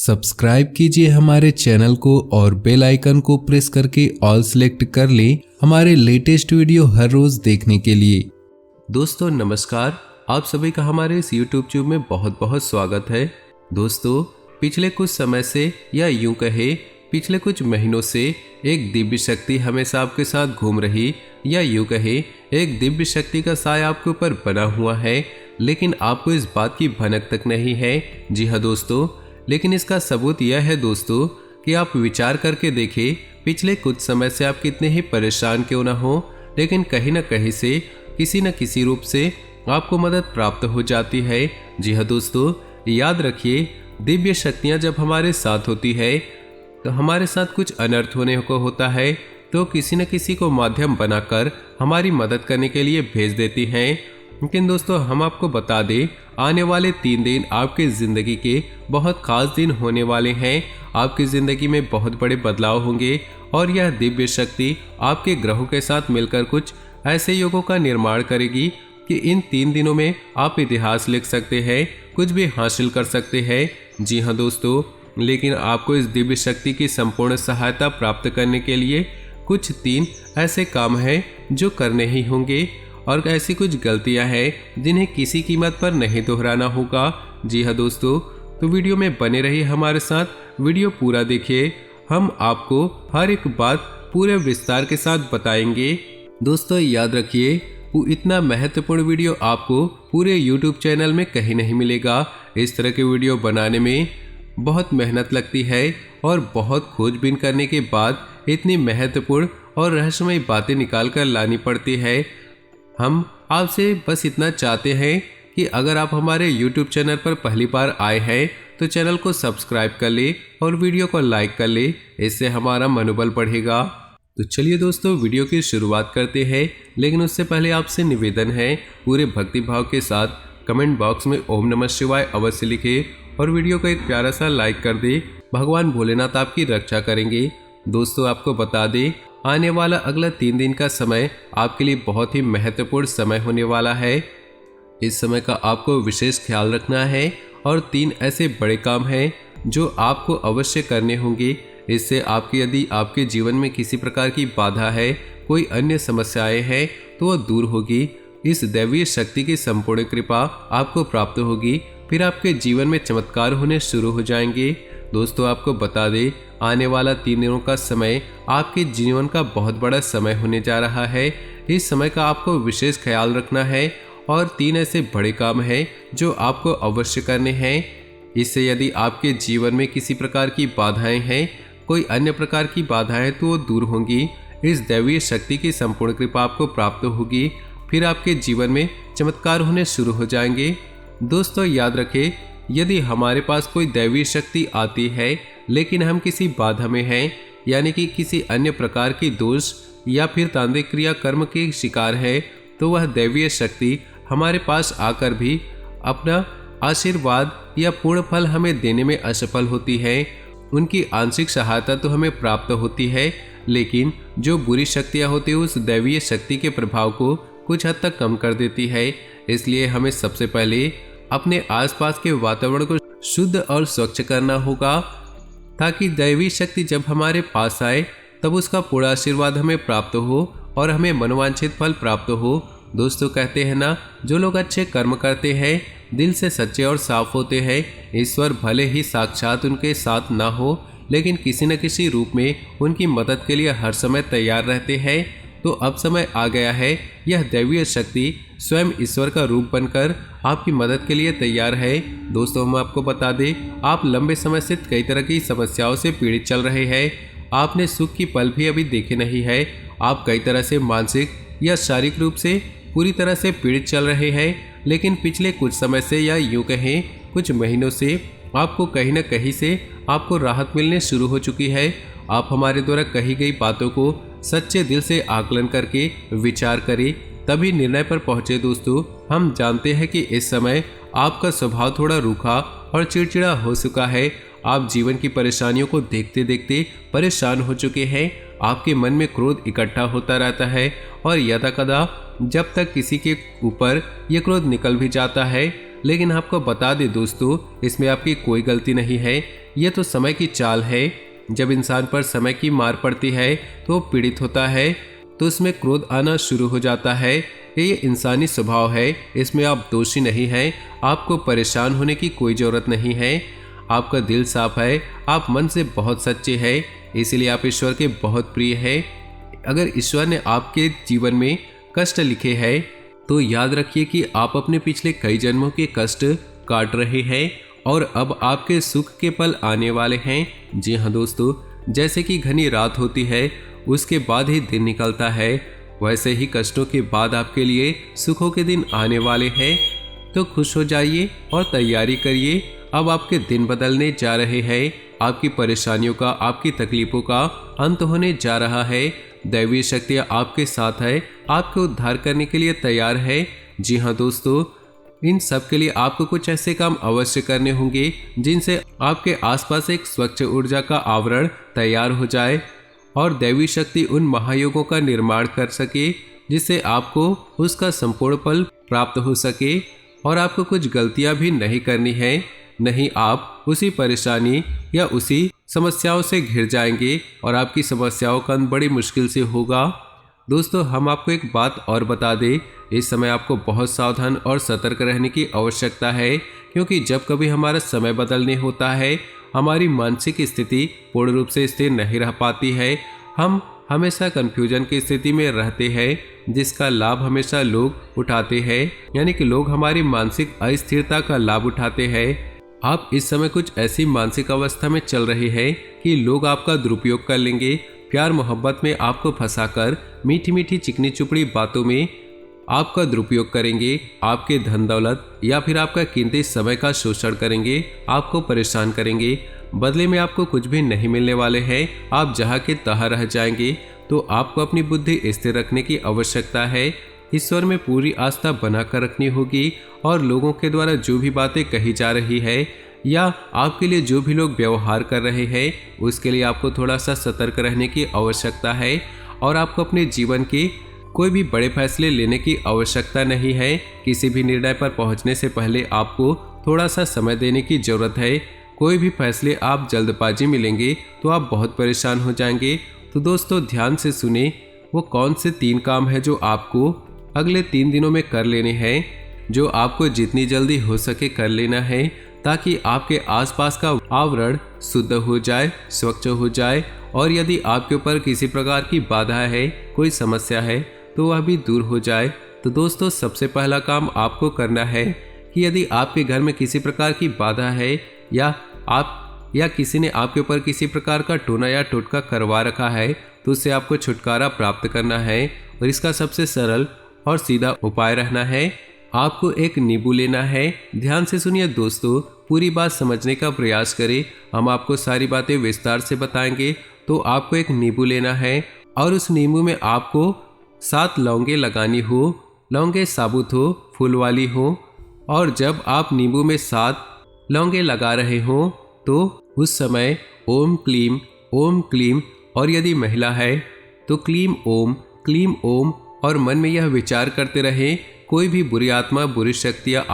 Subscribe कीजिए हमारे channel को और बेल आइकन को प्रेस करके ऑल सेलेक्ट कर लें हमारे लेटेस्ट वीडियो हर रोज देखने के लिए। दोस्तों नमस्कार, आप सभी का हमारे इस YouTube चैनल में बहुत बहुत स्वागत है। दोस्तों पिछले कुछ समय से या यूं कहे पिछले कुछ महीनों से एक दिव्य शक्ति हमेशा आपके साथ घूम रही या यूं कहे एक दिव्य शक्ति का साया आपके ऊपर बना हुआ है, लेकिन आपको इस बात की भनक तक नहीं है। जी हाँ दोस्तों, लेकिन इसका सबूत यह है दोस्तों कि आप विचार करके देखें, पिछले कुछ समय से आप कितने ही परेशान क्यों ना हो, लेकिन कहीं ना कहीं से किसी न किसी रूप से आपको मदद प्राप्त हो जाती है। जी हाँ दोस्तों, याद रखिए दिव्य शक्तियाँ जब हमारे साथ होती है तो हमारे साथ कुछ अनर्थ होने को होता है तो किसी न किसी को माध्यम बनाकर हमारी मदद करने के लिए भेज देती हैं। लेकिन दोस्तों हम आपको बता दें, आने वाले 3 दिन आपकी ज़िंदगी के बहुत खास दिन होने वाले हैं। आपकी ज़िंदगी में बहुत बड़े बदलाव होंगे और यह दिव्य शक्ति आपके ग्रहों के साथ मिलकर कुछ ऐसे योगों का निर्माण करेगी कि इन 3 दिनों में आप इतिहास लिख सकते हैं, कुछ भी हासिल कर सकते हैं। जी हाँ दोस्तों, लेकिन आपको इस दिव्य शक्ति की संपूर्ण सहायता प्राप्त करने के लिए कुछ 3 ऐसे काम हैं जो करने ही होंगे और ऐसी कुछ गलतियां हैं जिन्हें किसी कीमत पर नहीं दोहराना होगा। जी हाँ दोस्तों, तो वीडियो में बने रहिए हमारे साथ, वीडियो पूरा देखिए, हम आपको हर एक बात पूरे विस्तार के साथ बताएंगे। दोस्तों याद रखिए, वो इतना महत्वपूर्ण वीडियो आपको पूरे YouTube चैनल में कहीं नहीं मिलेगा। इस तरह के वीडियो बनाने में बहुत मेहनत लगती है और बहुत खोजबीन करने के बाद इतनी महत्वपूर्ण और रहस्यमय बातें निकाल कर लानी पड़ती है। हम आपसे बस इतना चाहते हैं कि अगर आप हमारे YouTube चैनल पर पहली बार आए हैं तो चैनल को सब्सक्राइब कर ले और वीडियो को लाइक कर ले, इससे हमारा मनोबल बढ़ेगा। तो चलिए दोस्तों वीडियो की शुरुआत करते हैं, लेकिन उससे पहले आपसे निवेदन है पूरे भक्ति भाव के साथ कमेंट बॉक्स में ओम नमः शिवाय अवश्य लिखे और वीडियो को एक प्यारा सा लाइक कर दे। भगवान भोलेनाथ आपकी रक्षा करेंगे। दोस्तों आपको बता दें, आने वाला अगला 3 दिन का समय आपके लिए बहुत ही महत्वपूर्ण समय होने वाला है। इस समय का आपको विशेष ख्याल रखना है और 3 ऐसे बड़े काम हैं जो आपको अवश्य करने होंगे। इससे यदि आपके जीवन में किसी प्रकार की बाधा है, कोई अन्य समस्याएं हैं तो वह दूर होगी। इस दैवीय शक्ति की संपूर्ण कृपा आपको प्राप्त होगी, फिर आपके जीवन में चमत्कार होने शुरू हो जाएंगे। दोस्तों आपको बता दें, आने वाला 3 दिनों का समय आपके जीवन का बहुत बड़ा समय होने जा रहा है। इस समय का आपको विशेष ख्याल रखना है और 3 ऐसे बड़े काम हैं जो आपको अवश्य करने हैं। इससे यदि आपके जीवन में किसी प्रकार की बाधाएं हैं, कोई अन्य प्रकार की बाधाएं, तो वो दूर होंगी। इस दैवीय शक्ति की संपूर्ण कृपा आपको प्राप्त होगी, फिर आपके जीवन में चमत्कार होने शुरू हो जाएंगे। दोस्तों याद रखें, यदि हमारे पास कोई दैवीय शक्ति आती है लेकिन हम किसी बाधा में हैं, यानी कि किसी अन्य प्रकार की दोष या फिर तांत्रिक क्रिया कर्म के शिकार है, तो वह दैवीय शक्ति हमारे पास आकर भी अपना आशीर्वाद या पूर्ण फल हमें देने में असफल होती है। उनकी आंशिक सहायता तो हमें प्राप्त होती है, लेकिन जो बुरी शक्तियाँ होती है उस दैवीय शक्ति के प्रभाव को कुछ हद तक कम कर देती है। इसलिए हमें सबसे पहले अपने आसपास के वातावरण को शुद्ध और स्वच्छ करना होगा, ताकि दैवी शक्ति जब हमारे पास आए तब उसका पूरा आशीर्वाद हमें प्राप्त हो और हमें मनोवांछित फल प्राप्त हो। दोस्तों कहते हैं ना, जो लोग अच्छे कर्म करते हैं, दिल से सच्चे और साफ होते हैं, ईश्वर भले ही साक्षात उनके साथ ना हो, लेकिन किसी न किसी रूप में उनकी मदद के लिए हर समय तैयार रहते हैं। तो अब समय आ गया है, यह दैवीय शक्ति स्वयं ईश्वर का रूप बनकर आपकी मदद के लिए तैयार है। दोस्तों हम आपको बता दें, आप लंबे समय से कई तरह की समस्याओं से पीड़ित चल रहे हैं। आपने सुख की पल भी अभी देखे नहीं है। आप कई तरह से मानसिक या शारीरिक रूप से पूरी तरह से पीड़ित चल रहे हैं, लेकिन पिछले कुछ समय से या यूँ कहें कुछ महीनों से आपको कहीं न कहीं से आपको राहत मिलने शुरू हो चुकी है। आप हमारे द्वारा कही गई बातों को सच्चे दिल से आकलन करके विचार करें, तभी निर्णय पर पहुंचे। दोस्तों हम जानते हैं कि इस समय आपका स्वभाव थोड़ा रूखा और चिड़चिड़ा हो चुका है। आप जीवन की परेशानियों को देखते देखते परेशान हो चुके हैं। आपके मन में क्रोध इकट्ठा होता रहता है और यदाकदा जब तक किसी के ऊपर यह क्रोध निकल भी जाता है लेकिन आपको बता दें दोस्तों, इसमें आपकी कोई गलती नहीं है। ये तो समय की चाल है। जब इंसान पर समय की मार पड़ती है तो वो पीड़ित होता है, तो उसमें क्रोध आना शुरू हो जाता है। ये इंसानी स्वभाव है, इसमें आप दोषी नहीं हैं। आपको परेशान होने की कोई ज़रूरत नहीं है। आपका दिल साफ है, आप मन से बहुत सच्चे हैं, इसीलिए आप ईश्वर के बहुत प्रिय हैं। अगर ईश्वर ने आपके जीवन में कष्ट लिखे हैं तो याद रखिए कि आप अपने पिछले कई जन्मों के कष्ट काट रहे हैं और अब आपके सुख के पल आने वाले हैं। जी हाँ दोस्तों, जैसे कि घनी रात होती है उसके बाद ही दिन निकलता है, वैसे ही कष्टों के बाद आपके लिए सुखों के दिन आने वाले हैं। तो खुश हो जाइए और तैयारी करिए, अब आपके दिन बदलने जा रहे हैं। आपकी परेशानियों का, आपकी तकलीफों का अंत होने जा रहा है। दैवीय शक्तियाँ आपके साथ है, आपको उद्धार करने के लिए तैयार है। जी हाँ दोस्तों, इन सब के लिए आपको कुछ ऐसे काम अवश्य करने होंगे जिनसे आपके आसपास एक स्वच्छ ऊर्जा का आवरण तैयार हो जाए और दैवी शक्ति उन महायोगों का निर्माण कर सके जिससे आपको उसका संपूर्ण फल प्राप्त हो सके। और आपको कुछ गलतियां भी नहीं करनी है, नहीं आप उसी परेशानी या उसी समस्याओं से घिर जाएंगे और आपकी समस्याओं का अंत बड़ी मुश्किल से होगा। दोस्तों, हम आपको एक बात और बता दें, इस समय आपको बहुत सावधान और सतर्क रहने की आवश्यकता है, क्योंकि जब कभी हमारा समय बदलने होता है हमारी मानसिक स्थिति पूर्ण रूप से स्थिर नहीं रह पाती है। हम हमेशा कंफ्यूजन की स्थिति में रहते हैं जिसका लाभ हमेशा लोग उठाते हैं, यानी कि लोग हमारी मानसिक अस्थिरता का लाभ उठाते हैं। आप इस समय कुछ ऐसी मानसिक अवस्था में चल रहे हैं कि लोग आपका दुरुपयोग कर लेंगे, प्यार मोहब्बत में आपको फंसाकर मीठी मीठी चिकनी चुपड़ी बातों में आपका दुरुपयोग करेंगे, आपके धन दौलत या फिर आपका कीमती समय का शोषण करेंगे, आपको परेशान करेंगे। बदले में आपको कुछ भी नहीं मिलने वाले हैं, आप जहाँ के तहाँ रह जाएंगे। तो आपको अपनी बुद्धि स्थिर रखने की आवश्यकता है, ईश्वर में पूरी आस्था बनाकर रखनी होगी और लोगों के द्वारा जो भी बातें कही जा रही है या आपके लिए जो भी लोग व्यवहार कर रहे हैं उसके लिए आपको थोड़ा सा सतर्क रहने की आवश्यकता है। और आपको अपने जीवन के कोई भी बड़े फैसले लेने की आवश्यकता नहीं है। किसी भी निर्णय पर पहुंचने से पहले आपको थोड़ा सा समय देने की जरूरत है। कोई भी फैसले आप जल्दबाजी में लेंगे तो आप बहुत परेशान हो जाएंगे। तो दोस्तों, ध्यान से सुने, वो कौन से 3 काम है जो आपको अगले 3 दिनों में कर लेने हैं, जो आपको जितनी जल्दी हो सके कर लेना है, ताकि आपके आसपास का आवरण शुद्ध हो जाए, स्वच्छ हो जाए और यदि आपके ऊपर किसी प्रकार की बाधा है, कोई समस्या है तो वह भी दूर हो जाए। तो दोस्तों, सबसे पहला काम आपको करना है कि यदि आपके घर में किसी प्रकार की बाधा है या किसी ने आपके ऊपर किसी प्रकार का टोना या टोटका करवा रखा है तो उससे आपको छुटकारा प्राप्त करना है। और इसका सबसे सरल और सीधा उपाय रहना है, आपको एक नींबू लेना है। ध्यान से सुनिए दोस्तों, पूरी बात समझने का प्रयास करें, हम आपको सारी बातें विस्तार से बताएंगे। तो आपको एक नींबू लेना है और उस नींबू में आपको 7 लौंगे लगानी हो। लौंगे साबुत हो, फूल वाली हो। और जब आप नींबू में 7 लौंगे लगा रहे हो तो उस समय ओम क्लीम और यदि महिला है तो क्लीम ओम और मन में यह विचार करते रहे, कोई भी बुरी आत्मा, बुरी शक्तियाँ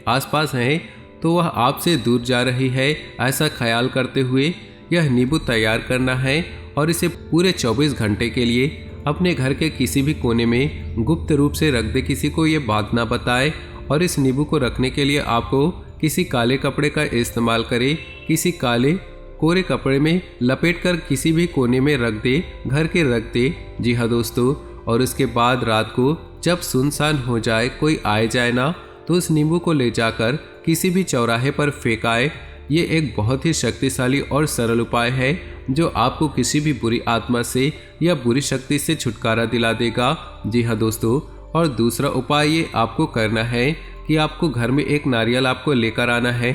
आसपास हैं तो वह आपसे दूर जा रही है, ऐसा ख्याल करते हुए यह नींबू तैयार करना है। और इसे पूरे 24 घंटे के लिए अपने घर के किसी भी कोने में गुप्त रूप से रख दे, किसी को ये बात ना बताए। और इस नींबू को रखने के लिए आपको किसी काले कपड़े का इस्तेमाल करें, किसी काले कोरे कपड़े में लपेटकर किसी भी कोने में रख दे, घर के रख दे। जी हाँ दोस्तों, और उसके बाद रात को जब सुनसान हो जाए, कोई आए जाए ना, तो उस नींबू को ले जाकर किसी भी चौराहे पर फेंकाए। ये एक बहुत ही शक्तिशाली और सरल उपाय है जो आपको किसी भी बुरी आत्मा से या बुरी शक्ति से छुटकारा दिला देगा। जी हाँ दोस्तों, और दूसरा उपाय ये आपको करना है कि आपको घर में एक नारियल आपको लेकर आना है।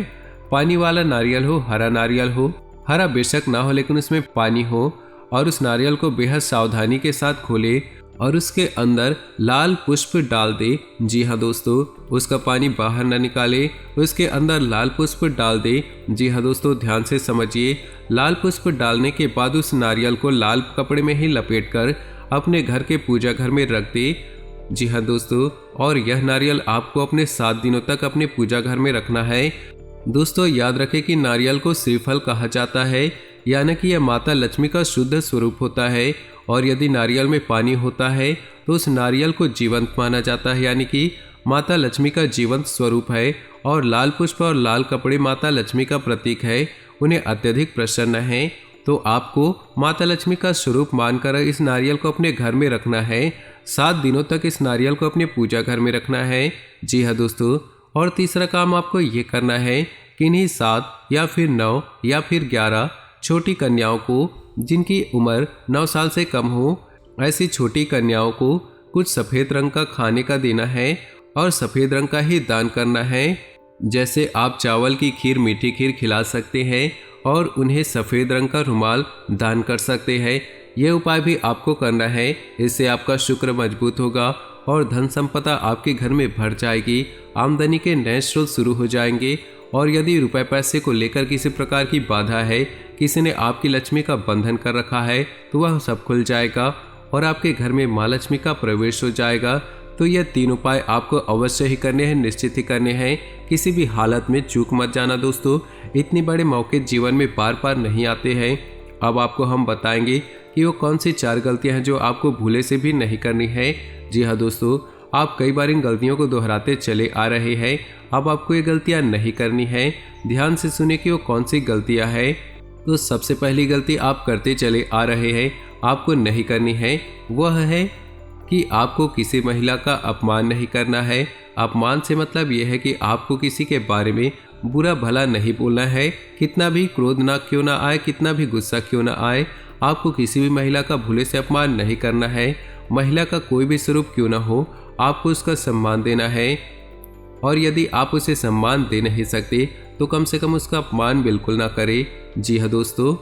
पानी वाला नारियल हो, हरा नारियल हो, हरा बेशक ना हो लेकिन उसमें पानी हो। और उस नारियल को बेहद सावधानी के साथ खोले और उसके अंदर लाल पुष्प डाल दे। जी हाँ दोस्तों, उसका पानी बाहर न निकाले, उसके अंदर लाल पुष्प डाल दे। जी हाँ दोस्तों, ध्यान से समझिए, लाल पुष्प डालने के बाद उस नारियल को लाल कपड़े में ही लपेटकर अपने घर के पूजा घर में रख दे। जी हाँ दोस्तों, और यह नारियल आपको अपने 7 दिनों तक अपने पूजा घर में रखना है। दोस्तों याद रखें कि नारियल को श्रीफल कहा जाता है, यानी कि यह माता लक्ष्मी का शुद्ध स्वरूप होता है। और यदि नारियल में पानी होता है तो उस नारियल को जीवंत माना जाता है, यानी कि माता लक्ष्मी का जीवंत स्वरूप है। और लाल पुष्प और लाल कपड़े माता लक्ष्मी का प्रतीक है, उन्हें अत्यधिक प्रसन्न है। तो आपको माता लक्ष्मी का स्वरूप मानकर इस नारियल को अपने घर में रखना है। 7 दिनों तक इस नारियल को अपने पूजा घर में रखना है। जी हाँ दोस्तों, और तीसरा काम आपको ये करना है कि इन्हीं 7 या फिर 9 या फिर 11 छोटी कन्याओं को, जिनकी उम्र 9 साल से कम हो, ऐसी छोटी कन्याओं को कुछ सफ़ेद रंग का खाने का देना है और सफ़ेद रंग का ही दान करना है। जैसे आप चावल की खीर, मीठी खीर खिला सकते हैं और उन्हें सफ़ेद रंग का रुमाल दान कर सकते हैं। यह उपाय भी आपको करना है, इससे आपका शुक्र मजबूत होगा और धन संपदा आपके घर में भर जाएगी, आमदनी के नए स्रोत शुरू हो जाएंगे। और यदि रुपए पैसे को लेकर किसी प्रकार की बाधा है, किसी ने आपकी लक्ष्मी का बंधन कर रखा है, तो वह सब खुल जाएगा और आपके घर में माँ लक्ष्मी का प्रवेश हो जाएगा। तो यह 3 उपाय आपको अवश्य ही करने हैं, निश्चित ही करने हैं। किसी भी हालत में चूक मत जाना दोस्तों, इतने बड़े मौके जीवन में बार बार नहीं आते हैं। अब आपको हम बताएंगे कि वो कौन सी 4 गलतियां हैं जो आपको भूले से भी नहीं करनी है। जी हाँ दोस्तों, आप कई बार इन गलतियों को दोहराते चले आ रहे हैं। अब आपको ये गलतियां नहीं करनी है। ध्यान से सुने कि वो कौन सी गलतियां हैं। तो सबसे पहली गलती आप करते चले आ रहे हैं, आपको नहीं करनी है, वह है कि आपको किसी महिला का अपमान नहीं करना है। अपमान से मतलब यह है कि आपको किसी के बारे में बुरा भला नहीं बोलना है। कितना भी क्रोध ना क्यों ना आए, कितना भी गुस्सा क्यों ना आए, आपको किसी भी महिला का भूले से अपमान नहीं करना है। महिला का कोई भी स्वरूप क्यों ना हो, आपको उसका सम्मान देना है। और यदि आप उसे सम्मान दे नहीं सकते तो कम से कम उसका अपमान बिल्कुल ना करें। जी हाँ दोस्तों,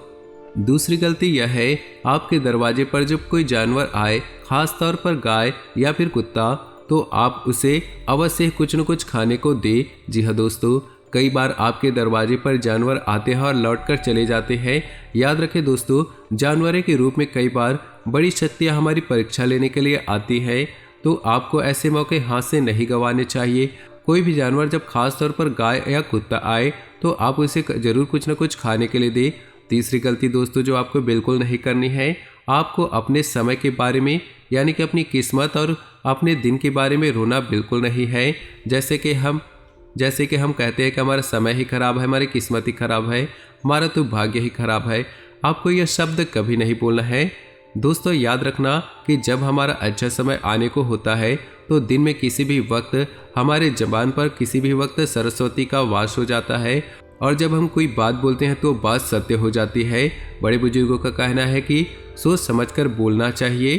दूसरी गलती यह है, आपके दरवाजे पर जब कोई जानवर आए, खास तौर पर गाय या फिर कुत्ता, तो आप उसे अवश्य कुछ न कुछ खाने को दे। जी हाँ दोस्तों, कई बार आपके दरवाजे पर जानवर आते हैं और लौटकर चले जाते हैं। याद रखें दोस्तों, जानवरों के रूप में कई बार बड़ी शक्तियाँ हमारी परीक्षा लेने के लिए आती हैं, तो आपको ऐसे मौके हाथ से नहीं गंवाने चाहिए। कोई भी जानवर जब खास तौर पर गाय या कुत्ता आए तो आप उसे जरूर कुछ न कुछ खाने के लिए दें। तीसरी गलती दोस्तों जो आपको बिल्कुल नहीं करनी है, आपको अपने समय के बारे में, यानी कि अपनी किस्मत और अपने दिन के बारे में रोना बिल्कुल नहीं है। जैसे कि हम कहते हैं कि हमारा समय ही खराब है, हमारी किस्मत ही खराब है, हमारा तो भाग्य ही खराब है। आपको यह शब्द कभी नहीं बोलना है। दोस्तों याद रखना कि जब हमारा अच्छा समय आने को होता है तो दिन में किसी भी वक्त हमारे जबान पर किसी भी वक्त सरस्वती का वास हो जाता है। और जब हम कोई बात बोलते हैं तो बात सत्य हो जाती है। बड़े बुजुर्गों का कहना है कि सोच समझकर बोलना चाहिए,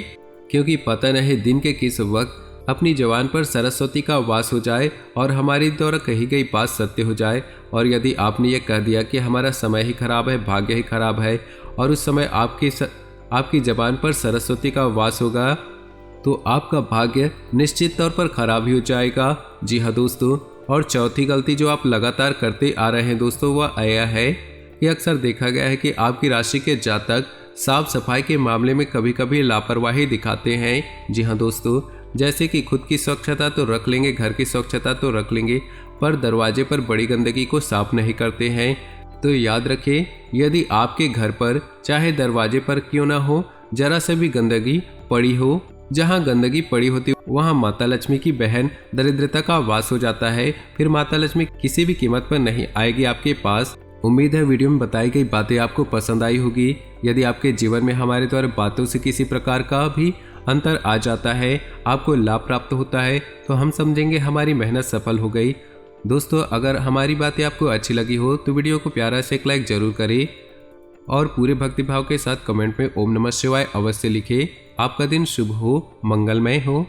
क्योंकि पता नहीं दिन के किस वक्त अपनी जबान पर सरस्वती का वास हो जाए और हमारी द्वारा कही गई बात सत्य हो जाए। और यदि आपने ये कह दिया कि हमारा समय ही खराब है, भाग्य ही खराब है, और उस समय आपकी जबान पर सरस्वती का वास होगा, तो आपका भाग्य निश्चित तौर पर खराब ही हो जाएगा। जी हाँ दोस्तों, और चौथी गलती जो आप लगातार करते आ रहे हैं दोस्तों, वह यह है कि अक्सर देखा गया है कि आपकी राशि के जातक साफ सफाई के मामले में कभी कभी लापरवाही दिखाते हैं। जी हाँ दोस्तों, जैसे कि खुद की स्वच्छता तो रख लेंगे, घर की स्वच्छता तो रख लेंगे, पर दरवाजे पर बड़ी गंदगी को साफ नहीं करते हैं। तो याद रखें, यदि आपके घर पर चाहे दरवाजे पर क्यों ना हो, जरा से भी गंदगी पड़ी हो, जहाँ गंदगी पड़ी होती वहाँ माता लक्ष्मी की बहन दरिद्रता का वास हो जाता है। फिर माता लक्ष्मी किसी भी कीमत पर नहीं आएगी आपके पास। उम्मीद है वीडियो में बताई गई बातें आपको पसंद आई होगी। यदि आपके जीवन में हमारे द्वारा बातों से किसी प्रकार का भी अंतर आ जाता है, आपको लाभ प्राप्त होता है, तो हम समझेंगे हमारी मेहनत सफल हो गई। दोस्तों अगर हमारी बातें आपको अच्छी लगी हो तो वीडियो को प्यारा से एक लाइक जरूर करें और पूरे भक्तिभाव के साथ कमेंट में ओम नमः शिवाय अवश्य लिखें। आपका दिन शुभ हो, मंगलमय हो।